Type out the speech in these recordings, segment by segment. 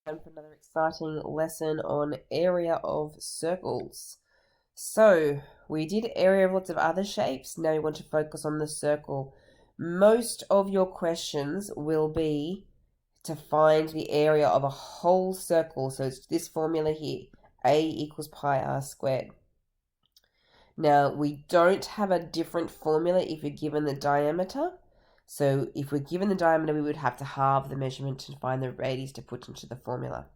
Time for another exciting lesson on area of circles. So we did area of lots of other shapes. Now we want to focus on the circle. Most of your questions will be to find the area of a whole circle. So it's this formula here, A equals pi r squared. Now we don't have a different formula if you're given the diameter. So if we're given the diameter, we would have to halve the measurement to find the radius to put into the formula.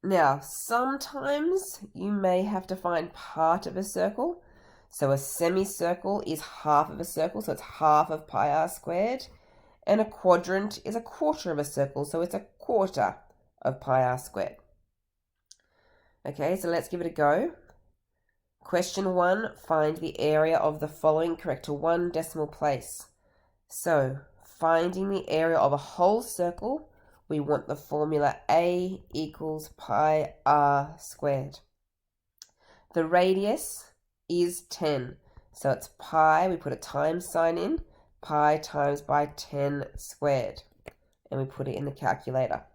Now, sometimes you may have to find part of a circle. So a semicircle is half of a circle, so it's half of pi r squared. And a quadrant is a quarter of a circle, so it's a quarter of pi r squared. Okay, so let's give it a go. Question 1, find the area of the following correct to one decimal place. So, finding the area of a whole circle, we want the formula A equals pi r squared. The radius is 10, so it's pi, we put a times sign in, pi times by 10 squared, and we put it in the calculator.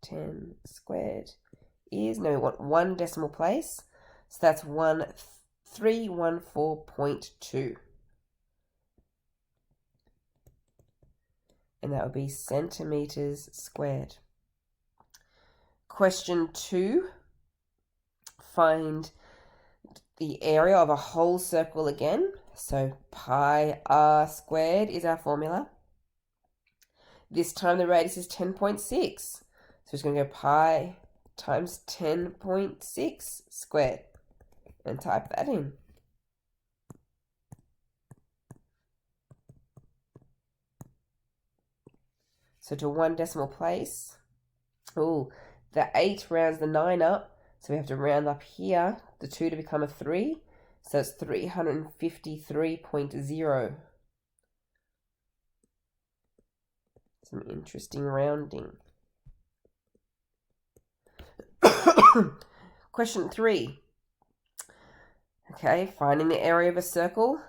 10 squared is, now we want one decimal place, so that's 1314.2. And that would be centimeters squared. Question 2, find the area of a whole circle again. So pi r squared is our formula. This time the radius is 10.6. So it's going to go pi times 10.6 squared. And type that in. So to one decimal place, the 8 rounds the 9 up, so we have to round up here, the 2 to become a 3, so it's 353.0. Some interesting rounding. Question 3. Okay, finding the area of a circle,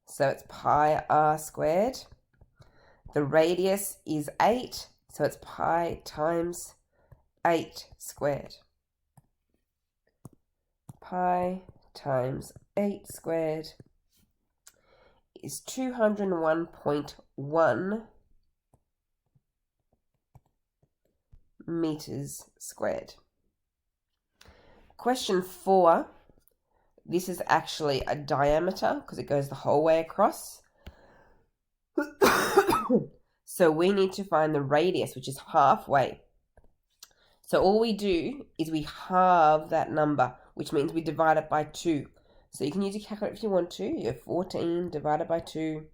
so it's pi r squared. The radius is 8, so it's pi times 8 squared. Pi times 8 squared is 201.1 meters squared. Question 4. This is actually a diameter because it goes the whole way across. So we need to find the radius, which is halfway. So all we do is we halve that number, which means we divide it by 2. So you can use a calculator if you want to. You have 14 divided by 2.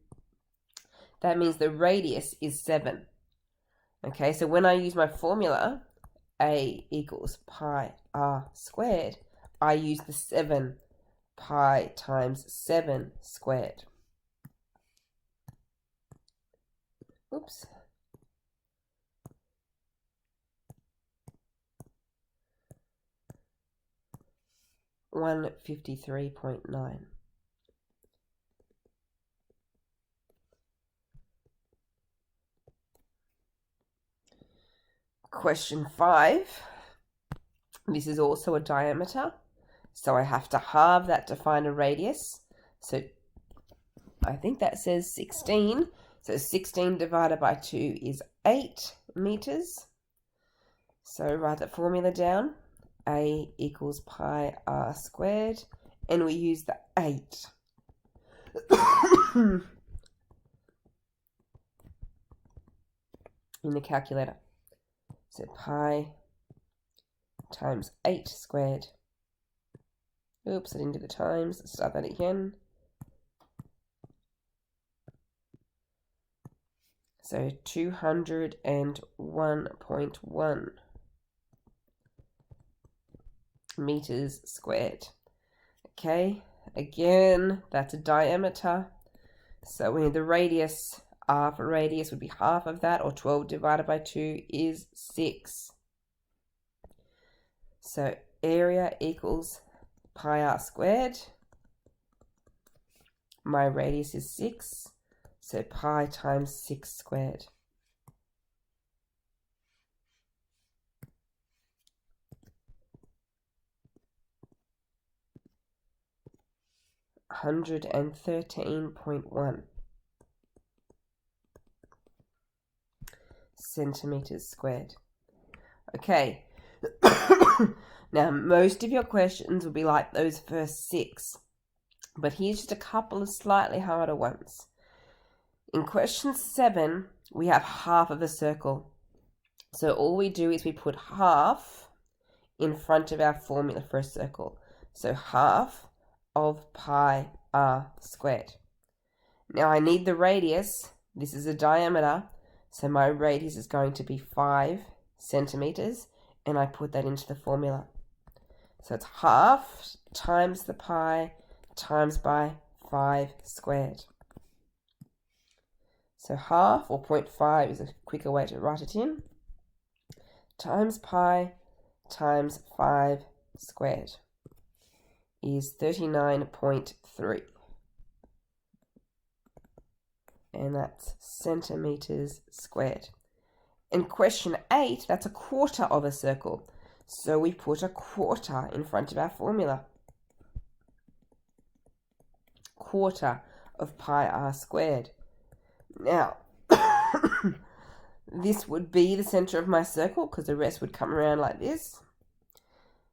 That means the radius is 7. Okay, so when I use my formula, A equals pi r squared, I use the 7, pi times 7 squared. Oops. $153.9. Question 5. This is also a diameter, so I have to halve that to find a radius. So I think that says 16. So 16 divided by 2 is 8 meters. So write that formula down. A equals pi r squared. And we use the 8. in the calculator. So pi times 8 squared. Oops, I didn't do the times. Let's start that again. So 201.1 meters squared. Okay, again, that's a diameter. So we need the radius. R for radius would be half of that, or 12 divided by 2 is 6. So area equals pi r squared. My radius is 6. So pi times 6 squared. 113.1 centimeters squared. Okay. Now, most of your questions will be like those first 6, but here's just a couple of slightly harder ones. In question 7, we have half of a circle. So all we do is we put half in front of our formula for a circle. So half of pi r squared. Now I need the radius. This is a diameter, so my radius is going to be 5 centimeters, and I put that into the formula. So it's half times the pi times by 5 squared. So half, or 0.5 is a quicker way to write it in, times pi times 5 squared is 39.3. And that's centimeters squared. In question 8, that's a quarter of a circle. So we put a quarter in front of our formula. Quarter of pi r squared. Now, this would be the center of my circle because the rest would come around like this.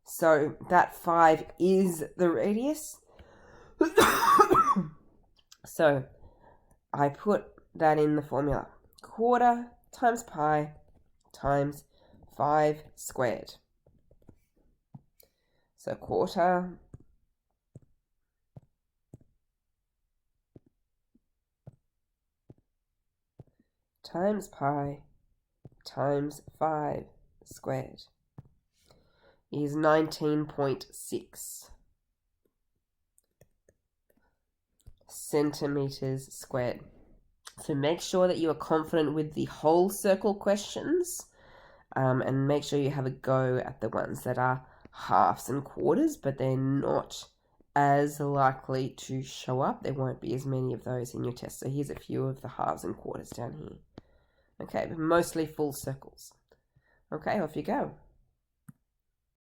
So that 5 is the radius. So I put that in the formula. Quarter times pi times 5 squared. So quarter times pi times 5 squared is 19.6 centimeters squared. So make sure that you are confident with the whole circle questions, and make sure you have a go at the ones that are halves and quarters, but they're not as likely to show up. There won't be as many of those in your test. So here's a few of the halves and quarters down here. Okay, but mostly full circles. Okay, off you go.